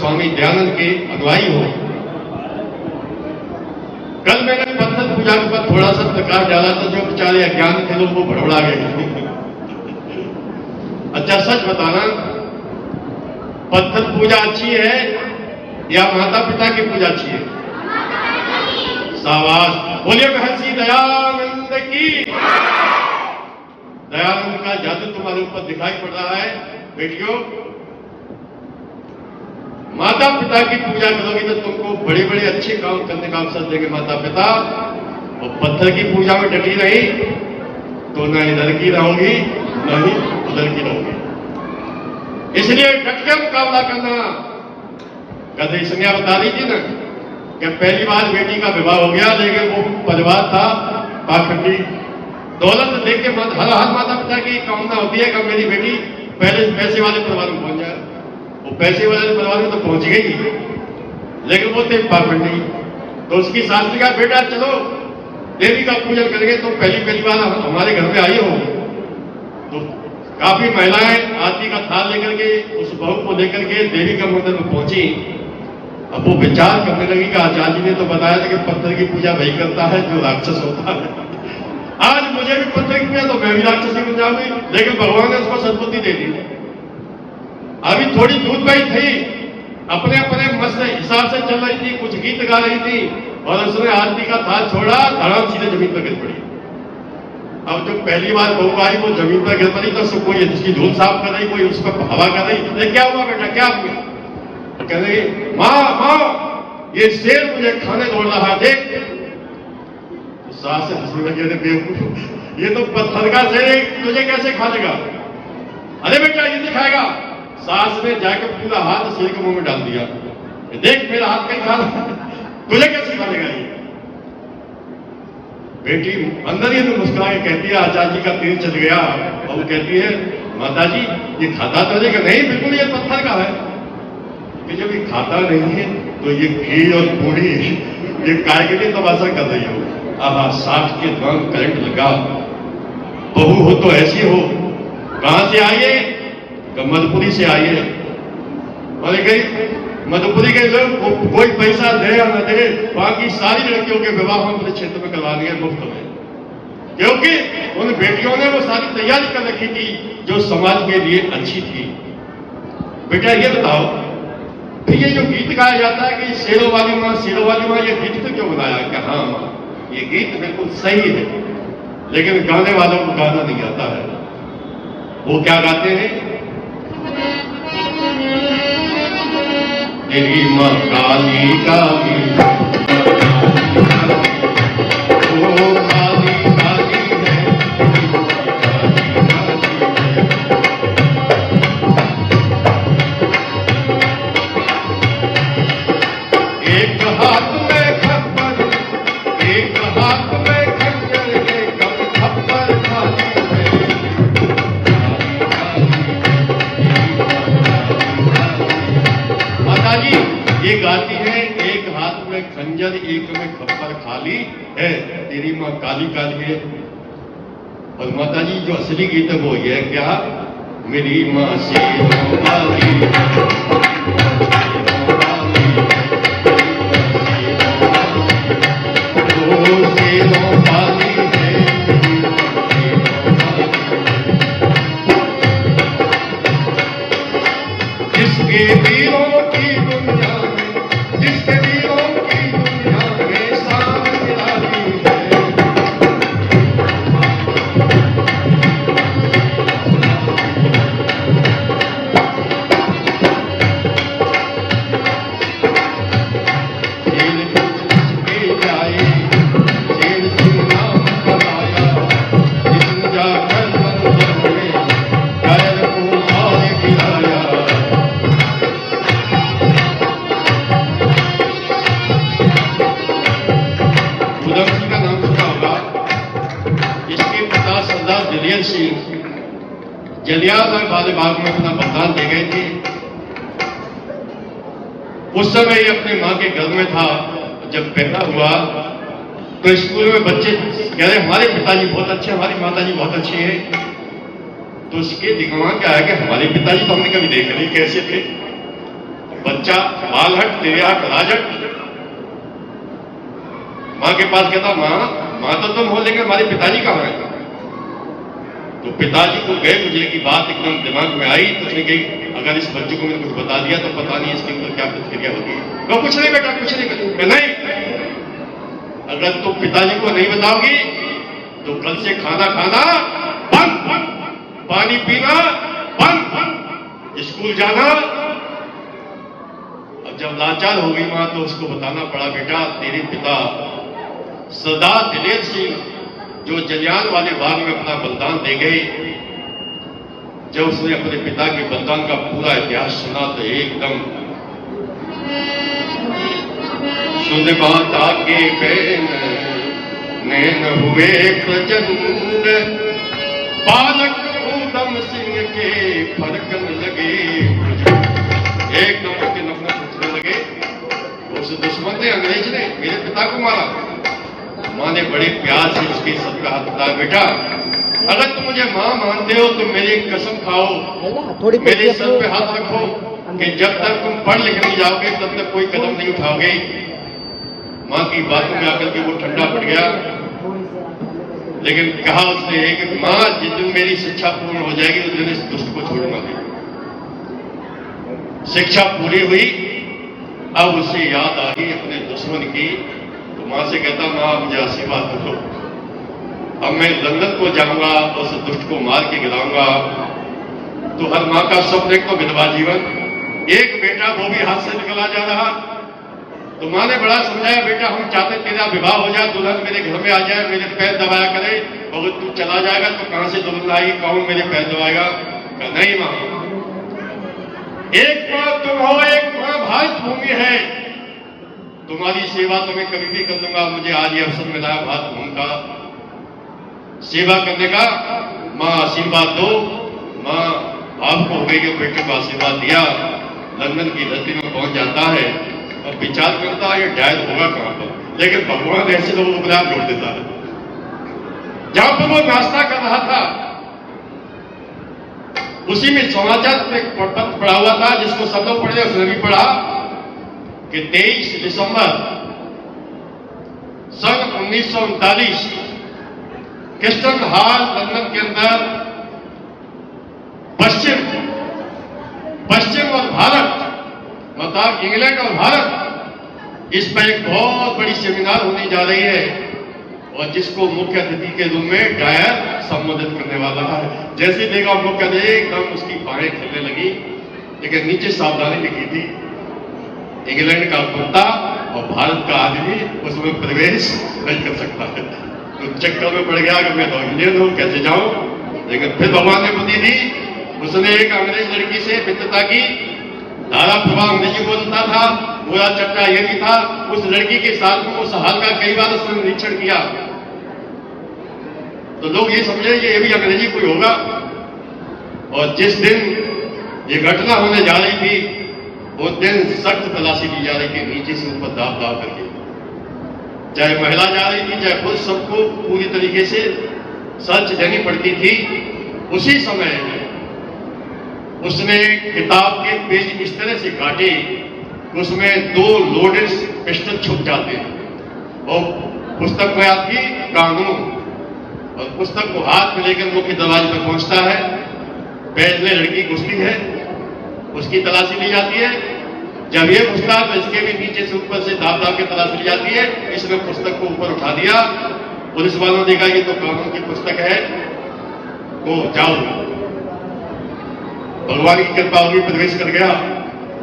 स्वामी दयानंद के अनुयायी हो। कल मैंने पत्थर पूजा के ऊपर थोड़ा सा प्रकाश डाला तो जो बेचारे अज्ञान थे लोग वो भड़बड़ा गए। अच्छा सच बताना, पत्थर पूजा अच्छी है या माता पिता की पूजा अच्छी है? शाबाश, बोलिए महर्षि दयानंद की। दयानंद का जादू तुम्हारे ऊपर दिखाई पड़ रहा है बेटियों। माता पिता की पूजा करोगे तो तुमको बड़े बड़े अच्छे काम करने का अवसर देंगे माता पिता। और पत्थर की पूजा में डटी रही तो न इधर की रहोगी न ही उधर की रहोगी। इसलिए डट के मुकाबला करना। कल संज्ञा बता दी थी ना कि पहली बार बेटी का विवाह हो गया, लेकिन वो परिवार था पाखंडी। दौलत देख के हर माता पिता की कामना होती है कि मेरी बेटी पहले पैसे वाले परिवार में पहुंच जाए। वो पैसे वाले परिवार में तो पहुंच गई, लेकिन वो थे पाखंडी। तो उसकी सास ने कहा बेटा चलो देवी का पूजन करेंगे। तो पहली बार हमारे घर में आई हो। तो काफी महिलाएं आरती का थाल लेकर के उस बहू को लेकर के देवी का मंदिर में पहुंची। अब वो विचार करने लगी कि आचार्य जी ने तो बताया था कि पत्थर की पूजा वही करता है जो राक्षस होता है। आज मुझे भी पत्थर की पूजा तो मैं भी राक्षसी बन जाऊंगी, लेकिन भगवान ने उसको सद्बुद्धि दे दी। अभी थोड़ी दूध पाई थी, अपने अपने मस्त हिसाब से चल रही थी, कुछ गीत गा रही थी और उसने आरती का थाल छोड़ा, धड़ाम सीधे जमीन पर गिर पड़ी। अब जो पहली बार बहू आई वो जमीन पर गिर पड़ी तो उसको कोई उसकी धूल साफ कर रही, कोई उसको हवा कर रही। क्या हुआ बेटा, क्या हुआ? कह रही माँ ये शेर मुझे खाने दौड़ रहा है, देख। सास से हंसने लगे, बेवकूफ, ये तो पत्थर का शेर तुझे कैसे खा लेगा? अरे बेटा ये नहीं खाएगा। सास ने जाकर पूरा हाथ शेर के मुंह में डाल दिया। देख मेरा हाथ कहीं खा रहा, तुझे कैसे खा लेगा ये? बेटी अंदर ही तो मुस्कुरा के कहती है आचार्य जी का तीर चल गया। और वो कहती है माता जी ये खाता तो नहीं? नहीं बिल्कुल ये पत्थर का है। कि जब ये खाता नहीं है तो ये घी और पूरी ये काय के लिए तमाशा कर रही हो? आहा, साठ के द्वार करंट लगा। बहू हो तो ऐसी हो। कहां से आइए? मधुपुरी से आइए। और गई मधुपुरी के लोग कोई पैसा दे या न दे, बाकी सारी लड़कियों के विवाह हम अपने क्षेत्र में करवा लिए मुफ्त में, क्योंकि उन बेटियों ने वो सारी तैयारी कर रखी थी जो समाज के लिए अच्छी थी। बेटा ये बताओ, तो ये जो गीत गाया जाता है कि शेरों वाली माँ ये गीत तो क्यों बनाया? कि हाँ ये गीत बिल्कुल सही है, लेकिन गाने वालों को गाना नहीं आता है। वो क्या गाते हैं? तेरी माँ काली काली ओ काली काली है, एक हाथ में खप्पर, एक हाथ में खंजर, एक खप्पर खाली है। माता जी ये गाती है, एक हाथ में खंजर एक में खप्पर खाली है, तेरी माँ काली काली है। और माता जी जो असली गीत है वो ये है क्या? मेरी माँ शेरों वाली, शेरों वाली है, जिसके वीरों की दुनिया में, जिसके वीरों की दुनिया में शान निराली है। जलियांवाला वाले बाग में अपना बलिदान दे गए थे। उस समय ये अपने माँ के घर में था। जब पैदा हुआ तो स्कूल में बच्चे कह रहे हमारे पिताजी बहुत अच्छे, हमारी माताजी बहुत अच्छी है। तो उसके दिमाग क्या है कि हमारे पिताजी तो हमने कभी देखे नहीं, कैसे थे? बच्चा बाल हट, तेरे हट, राजट। मां के पास कहता, मां तो तुम हो, लेकिन हमारे पिताजी कहां है? तो पिताजी को गए गुजरे की बात एकदम दिमाग में आई, तो उसने कही अगर इस बच्चे को मैंने कुछ बता दिया तो पता नहीं इसके ऊपर क्या प्रतिक्रिया होगी। तो कुछ नहीं बेटा, कुछ नहीं। नहीं, अगर तुम पिताजी को नहीं बताओगी तो कल से खाना खाना बंद, पानी पीना बंद, स्कूल जाना। अब जब लाचार हो गई मां तो उसको बताना पड़ा, बेटा तेरे पिता सरदार दिलेर सिंह जो जलियान वाले बाग में अपना बलिदान दे गए, जब उसने अपने पिता के बलिदान का पूरा इतिहास सुना तो एकदम सुन बात आगे बैन नैन हुए प्रचंड, बालक उधम सिंह के फरकन लगे, एकदम उसके नफरत उठने लगे। उस दुश्मन ने, अंग्रेज ने मेरे पिता को मारा। मां ने बड़े प्यार से उसके सर पे हाथ रखा, बेटा अगर तुम मुझे मां मानते हो तो मेरी कसम खाओ, मेरे सर पे हाथ रखो कि जब तक तुम पढ़ लिख नहीं जाओगे तब तक कोई कदम नहीं उठाओगे। मां की बातों में आकर के वो ठंडा पड़ गया, लेकिन कहा उसने कि मां जिस दिन मेरी शिक्षा पूर्ण हो जाएगी उस दिन इस दुष्ट को छोड़ूंगा नहीं। शिक्षा पूरी हुई, अब उसे याद आ गई अपने दुश्मन की, तो मां से कहता, मां मुझे आशीर्वाद दो, अब मैं लंदन को जाऊंगा, उस दुष्ट को मार के गिराऊंगा। तो हर मां का स्वप्न एक तो विधवा जीवन, एक बेटा वो भी हाथ से निकला जा रहा। तो मां ने बड़ा समझाया, बेटा हम चाहते तेरा विवाह हो जाए, दुल्हन मेरे घर में आ जाए, मेरे पैर दबाया करे, और तू चला जाएगा तो कहां से दुल्हन आएगी, कौन मेरे पैर दबाएगा? नहीं मां, एक मां तुम हो, एक मां भारत भूमि है, तुम्हारी सेवा तो मैं कभी भी कर लूंगा। मुझे आज ये अवसर मिला है भारत भूमि का सेवा करने का, मां आशीर्वाद दो। मां आपको हो गई कि बेटे को आशीर्वाद दिया, लंदन की धरती में पहुंच जाता है और विचार करता है ये डायल होगा कहां पर, लेकिन भगवान ऐसे लोगों को आप जोड़ देता है। जहां पर वो नाश्ता कर रहा था उसी में समाचार पत्र पड़ा हुआ था, जिसको सब लोग पढ़े, उसने भी पढ़ा कि 23 दिसंबर सन 1939 क्रिस्टन हॉल लंदन के अंदर पश्चिम और भारत, मतलब इंग्लैंड और भारत, इस पर एक बहुत बड़ी सेमिनार होने जा रही है, और जिसको मुख्य अतिथि के रूप में डायर संबोधित करने वाला है। जैसे देखा मुख्य अतिथि एकदम उसकी बाहें खेलने लगी, लेकिन नीचे सावधानी लिखी थी, इंग्लैंड का कुत्ता और भारत का आदमी उसमें प्रवेश नहीं कर सकता है। तो चक्कर में पड़ गया कि मैं तो इंडियन हूं, कैसे जाऊं। लेकिन फिर भगवान ने बुद्धि दी, उसने एक अंग्रेज लड़की से मित्रता की, धारा प्रवाह अंग्रेजी बोलता था, पूरा चट्टा ये भी था। उस लड़की के साथ में उस हाल का कई बार उसने निरीक्षण किया, तो लोग ये समझे ये भी अंग्रेजी कोई होगा। और जिस दिन ये घटना होने जा रही थी वो दिन सख्त तलाशी दी जा रही थी, नीचे से ऊपर दाब दाब करके, चाहे महिला जा रही थी चाहे पुरुष, सबको पूरी तरीके से सर्च देनी पड़ती थी। उसी समय उसने किताब के पेज इस तरह से काटे, उसमें 2 लोडेड पिस्टल छुप जाते हैं, और पुस्तक में आपकी कानून, और पुस्तक को हाथ में लेकर मुख्य दरवाजे पर पहुंचता है। पेज में लड़की घुसती है, उसकी तलाशी ली जाती है। जब ये घुसता है तो इसके भी नीचे से ऊपर से दाब दाब के तलाशी ली जाती है। इसने पुस्तक को ऊपर उठा दिया, पुलिस वालों ने देखा ये तो कानून की पुस्तक है, तो जाओ। भगवान की कृपा होगी, प्रवेश कर गया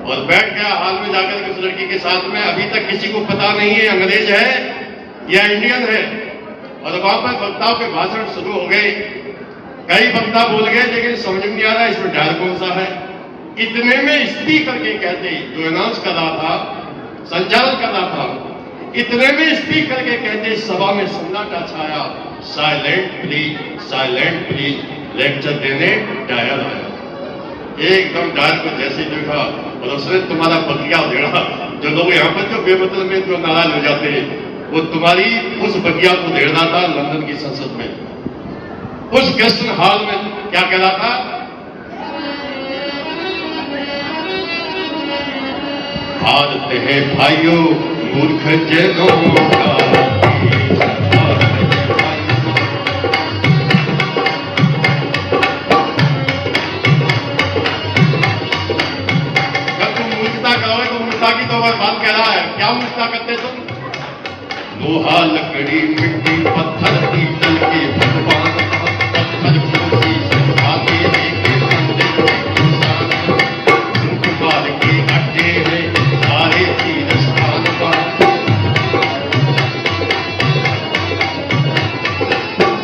और बैठ गया हाल में जाकर के उस लड़की के साथ में। अभी तक किसी को पता नहीं है अंग्रेज है या इंडियन है, और वहां पर वक्ताओं के भाषण शुरू हो गए। कई वक्ता बोल गए, लेकिन समझ नहीं आ रहा इसमें डायल कौन सा है। इतने में स्पीकर के कहते, जो अनाउंस कर रहा था, संचालन कर रहा था, इतने में स्पीकर के कहते सभा में सन्नाटा छाया, साइलेंट प्लीज, लेक्चर देने डायल आया। एकदम डायल को जैसे देखा और उसने तुम्हारा बगिया उधेड़ा। जो लोग यहाँ पर जो बेमतलब में जो नाराज हो जाते हैं, वो तुम्हारी उस बगिया को उधेड़ना था लंदन की संसद में। उस क्रिस्टन हॉल में क्या कह रहा था, भारत है भाइयों मूर्ख जनों का देश। जब तुम मूर्खता करोगे तो मूर्खता की तो बात कह रहा है, क्या मूर्खता करते तुम? लोहा लकड़ी मिट्टी पत्थर पीतल के भगवान, पत्थर कुर्सी सिखाते लेके मंदिर में इंसान, झूठबार के अड्डे में सारे तीर स्थान पर।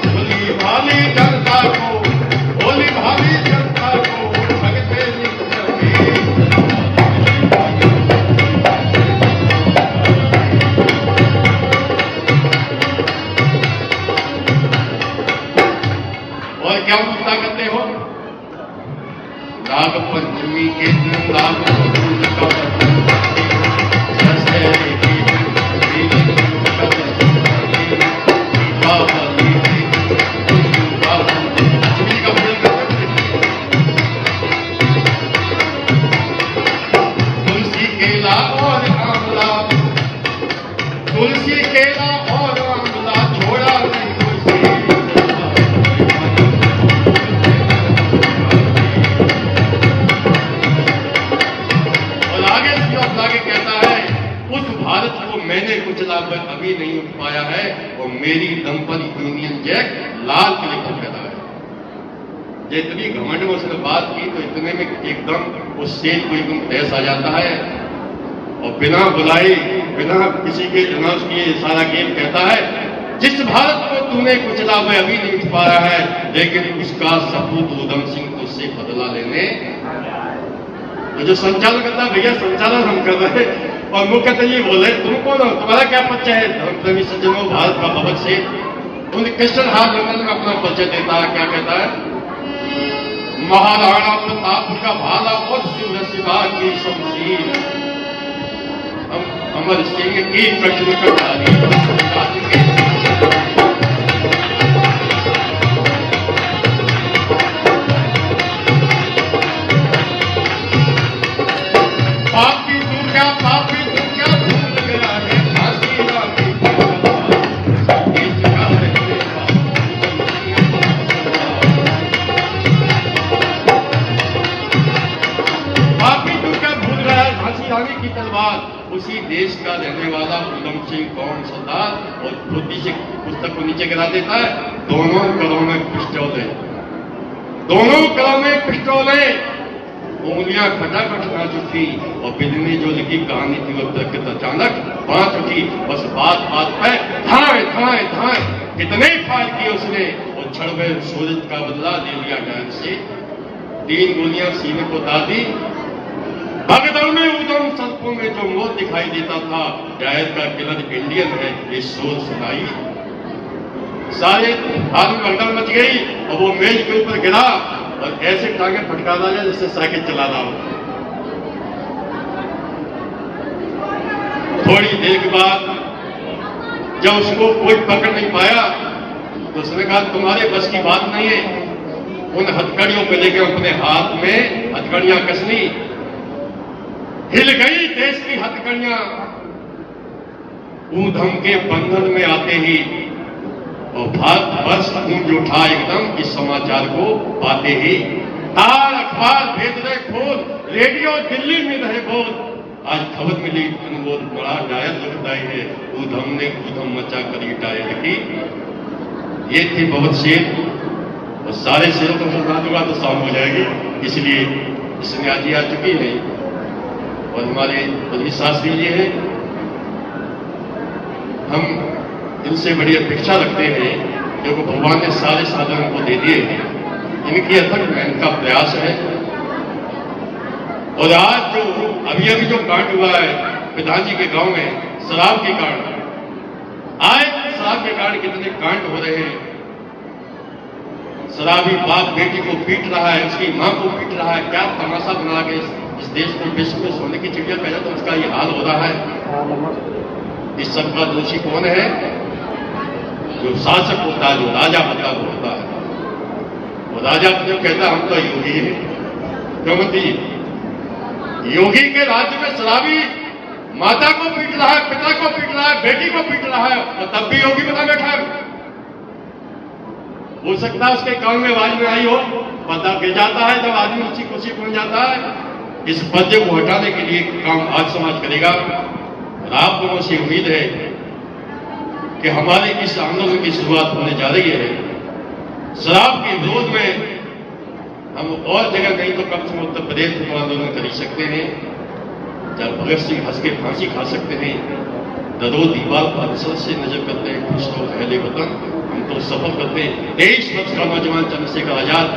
भोली भाली जनता को, भोली भाली जनता को ठगते निकले। और क्या मूर्खता करते हो? नाग पंचमी के दिन नाग फूल का दशहरे के दिन नीलकंठ का दीपावली लक्ष्मी का फूल करते। तुलसी केला और आंवला, तुलसी केला और आंवला छोड़ा नहीं तुलसी। आगे कहता है उस भारत को मैंने कुचला पर अभी नहीं उठ पाया है, और मेरी दम पर यूनियन जैक लाल किले पर कहता है। ये इतनी घमंड में उसने बात की तो इतने में एकदम उस शेर को एकदम तैस आ जाता है, और बिना बुलाई बिना किसी के अनाउंस किए सारा गेम कहता है जिस भारत को तूने कुचला वह अभी नहीं उठ पाया है, लेकिन उसका सपूत उधम सिंह को उससे बदला लेने। तो जो संचालन करता है, भैया संचालन हम कर रहे हैं, और वो कहते ये बोले तुम कौन हो, तुम्हारा क्या परिचय है? धर्मप्रेमी सज्जनों, भारत का भगत से उन्हें क्रिश्चियन हार लंदन में अपना परिचय देता है। क्या कहता है? महाराणा प्रताप का भाला और सिंह शिवा की शमशीर, अमर सिंह की प्रश्न कटारी। पापी दुर्गा भूल गया है फांसी रानी पापी दुर्गा भूल गया है फांसी रानी की तलवार। उसी देश का रहने वाला उधम सिंह कौन सरदार, और खुद से पुस्तक को नीचे गिरा देता है। दोनों करों में पिस्टल है, दोनों करों में पिस्टल है, उंगलियां खटाखट नाच उठी, और बिजली जो लिखी कहानी थी वो दरख्त अचानक बांट उठी। बस बात बात पे धाए धाए धाए कितने फायर किए उसने, और छड़वे सूरज का बदला ले लिया गैर से। 3 गोलियां सीने को दादी। भगदड़ में उधम सड़कों में जो मोर दिखाई देता था, जायद का किलर इंडियन है, ये शोर सुनाई। सारे हाथ में भगदड़ मच गई, और वो मेज के ऊपर गिरा और ऐसे टांगे फटका रहा है जैसे साइकिल चला रहा हो। थोड़ी देर के बाद जब उसको कोई पकड़ नहीं पाया तो उसने कहा तुम्हारे बस की बात नहीं है। उन हथकड़ियों को लेकर अपने हाथ में हथकड़ियां कसनी, हिल गई देश की हथकड़ियां। ऊधम के बंधन में आते ही और भारत वर्ष गूंज उठा एकदम इस समाचार को पाते ही। तार अखबार भेज रहे खोल, रेडियो दिल्ली में रहे बोल, आज खबर मिली अनमोल बड़ा डायल दुखदाई है, ऊधम ने ऊधम मचा कर डायल की। ये थी बहुत शेर, और सारे शेरों को सुना दूंगा तो शाम हो जाएगी, इसलिए इसमें आज आ चुकी है। और हमारे बड़ी शास्त्री जी हैं, हम इनसे बड़ी अपेक्षा रखते हैं, क्योंकि भगवान ने सारे साधन को दे दिए हैं, इनकी अथक मेहनत का प्रयास है। और आज जो अभी अभी जो कांड हुआ है पिताजी के गांव में, शराब के कांड, आज शराब के कांड कितने कांड हो रहे हैं। शराबी बाप बेटी को पीट रहा है, उसकी मां को पीट रहा है, क्या तमाशा बना के इस देश को विश्व में सोने की चिड़िया पहले तो उसका ये हाल हो रहा है। इस सब का दोषी कौन है? जो शासक होता है, जो राजा होता है, वो होता है। वो राजा जो कहता है हम तो योगी हैं, क्योंकि योगी के राज्य में शराबी माता को पीट रहा है, पिता को पीट रहा है, बेटी को पीट रहा है, और तब भी योगी बना बैठा है। हो सकता है उसके कान में आवाज में आई हो, पता गिर जाता है जब आदमी उसी खुशी पहुंच जाता है। इस पर्दे को हटाने के लिए काम आज समाज करेगा। और आप लोगों से उम्मीद है कि हमारे इस आंदोलन की शुरुआत होने जा रही है। शराब के विरोध में हम और जगह नहीं तो कम से कम उत्तर प्रदेश में आंदोलन कर ही सकते हैं। जब भगत सिंह हंस के फांसी खा सकते हैं, दरो दीवार पर असर से नजर करते हैं, खुश तो पहले वतन, हम तो सफर करते हैं। 23 वर्ष का नौजवान चंद्रशेखर आजाद,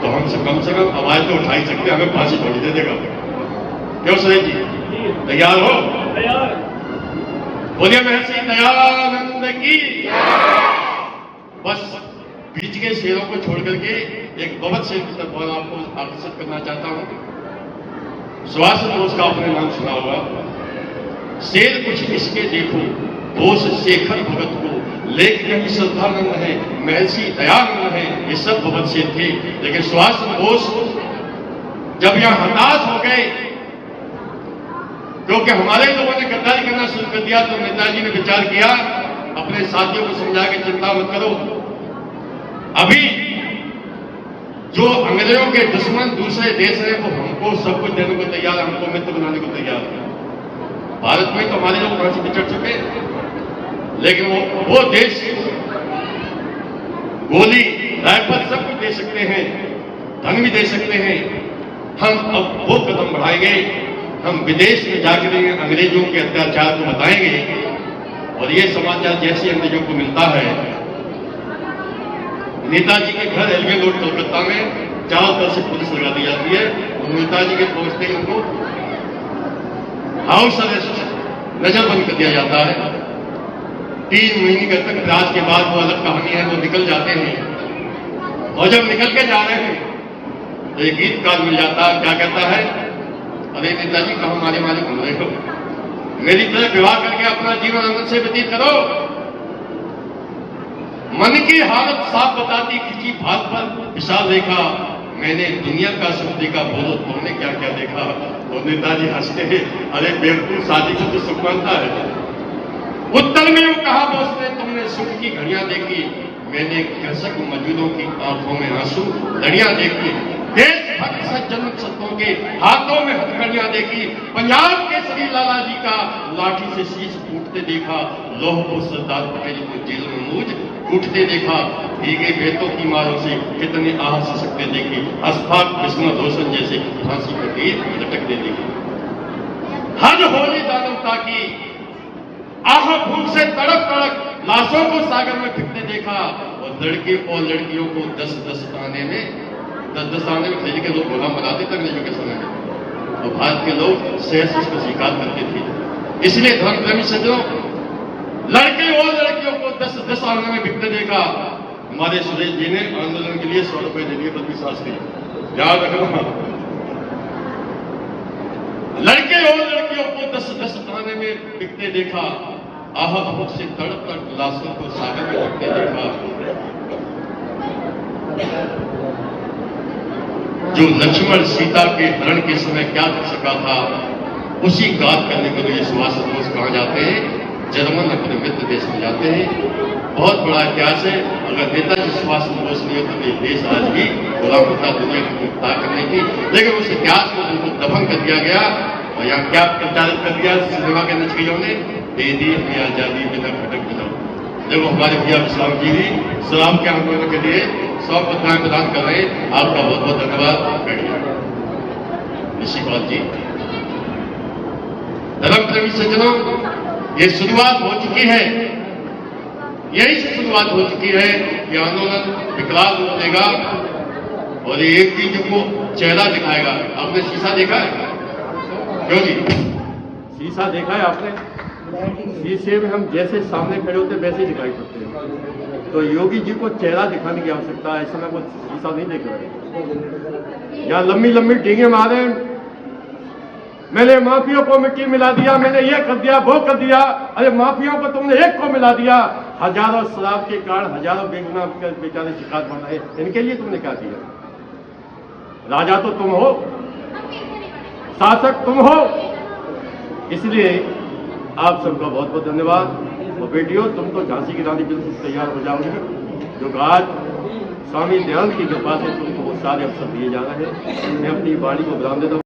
तो हम से कम आवाज तो उठा ही सकते, हमें फांसी थोड़ी दे देगा। क्यों सुरेश जी, तैयार हो? तैयार। बोलिए महर्षि दयानंद की। बस बीच के शेरों को छोड़ करके एक बहुत शेर की तरफ और आपको आकर्षित करना चाहता हूं। सुभाष चंद्र बोस का आपने नाम सुना होगा। शेर कुछ इसके देखो, बोस शेखर भगत को, लेख कहीं श्रद्धानंद है, महर्षि दयानंद है, ये सब बहुत शेर थे। लेकिन सुभाष चंद्र बोस जब यहां हताश हो गए क्योंकि हमारे लोगों ने गद्दारी करना शुरू कर दिया, तो नेताजी ने विचार किया, अपने साथियों को समझा के चिंता मत करो, अभी जो अंग्रेजों के दुश्मन दूसरे देश हैं वो हमको सब कुछ देने को तैयार है, हमको मित्र बनाने को तैयार है। भारत में तो हमारे लोग फांसी पे चढ़ चुके हैं, लेकिन वो देश गोली राइफल सब कुछ दे सकते हैं, धन भी दे सकते हैं। हम अब वो कदम बढ़ाएंगे, हम विदेश में जाकर अंग्रेजों के अत्याचार को बताएंगे। और ये समाचार जैसे अंग्रेजों को मिलता है, नेताजी के घर रेलवे रोड कोलकाता में चारों तरफ से पुलिस लगा दी जाती है, और नेताजी के पहुंचते ही उनको हाउस अरेस्ट, नजरबंद कर दिया जाता है। 3 महीने तक इलाज के बाद वो अलग कहानी है, वो निकल जाते हैं। और जब निकल के जा रहे हैं तो एक गीतकार मिल जाता है, क्या कहता है, अरे नेताजी कहाँ मारे मारे घूम रहे हो, मेरी तरह विवाह करके अपना जीवन आनंद से व्यतीत करो। मन की हालत साफ बताती खिंची भात पर विशाल रेखा, मैंने दुनिया का सुख देखा, बोलो तुमने क्या क्या देखा। और नेताजी हंसते हैं, अरे बेवकूफ शादी को तो सुख मानता है। उत्तर में वो कहा बोस ने, तुमने सुख की घड़ियां देखी, मैंने कृषक मजदूरों की आंखों में आंसू लड़ियां देखी। देशभक्त सज्जन सत्तों के हाथों में हथकड़ियां देखी, पंजाब के श्री लाला जी का लाठी से शीश फूटते देखा, लौह को सरदार पटेल को जेल में मूझ उठते देखा, भीगे बेतों की मारों से कितने आह सशक्ते देखी, अशफाक बिस्मत रोशन जैसे फांसी पर तीर लटकते देखी। हर होली दानवता की आह भूख से तड़प तड़प लाशों को सागर में फिरते देखा, और लड़के और लड़कियों को 10-10 आने में 10-10 आने में खरीद के लोग गोला बनाते थे अंग्रेजों के समय में, और भारत के लोग सहज उसको स्वीकार करते थे। इसलिए धर्म प्रेमी सज्जनों, लड़के और लड़कियों को 10-10 आने में बिकते देखा। हमारे सुरेश जी ने आंदोलन के लिए 100 रुपए दे दिए बद्री शास्त्री, याद रखना। लड़के और लड़कियों को 10-10 आने में बिकते देखा, आह भूख से तड़प तड़प लाशों को सागर में रखते देखा। जो लक्ष्मण सीता के हरण के समय क्या कर सका था, उसी गात करने के लिए सुभाष चंद्र बोस कहा जाते हैं। जर्मन अपने मित्र देश में जाते हैं, बहुत बड़ा इतिहास है। अगर नेताजी सुभाष चंद्र बोस नहीं होते तो देश आज भी गुलाम होता, दुनिया की मुक्ता करने की। लेकिन उस इतिहास को उनको दफन कर दिया गया, और यहाँ क्या प्रचारित कर दिया सिनेमा के नचकियों ने, दे दी हमें आजादी बिना भटक बिना। जब हमारे भैया विश्राम जी भी सलाम के आंदोलन के लिए 100 पत्राएं प्रदान कर रहे हैं, आपका बहुत बहुत धन्यवाद। बैठिए ऋषिपाल जी। धर्म प्रेमी सज्जनों, ये शुरुआत हो चुकी है, यही से शुरुआत हो चुकी है कि आंदोलन विकराल रूप लेगा, और ये एक चीज को चेहरा दिखाएगा। आपने शीशा देखा है? क्यों जी, शीशा देखा है आपने? शीशे में हम जैसे सामने खड़े होते वैसे ही दिखाई पड़ते हैं। तो योगी जी को चेहरा दिखाने की आवश्यकता है, इस समय वो शीशा नहीं देख रहे। यहाँ लंबी लंबी डींगे मारे, मैंने माफियों को मिट्टी मिला दिया, मैंने ये कर दिया, वो कर दिया। अरे माफियों को तुमने एक को मिला दिया, हजारों शराब के कारण हजारों बेगुनाह बेचारे शिकार बन रहे, इनके लिए तुमने क्या किया? राजा तो तुम हो, शासक तुम हो। इसलिए आप सबका बहुत बहुत धन्यवाद। और बेटियों, तुम तो झांसी की रानी बिल्कुल तैयार हो जाओगे, जो आज स्वामी दयानंद की कृपा से तुमको वो सारे अवसर दिए जा रहे हैं। मैं अपनी वाणी को विराम देता हूं।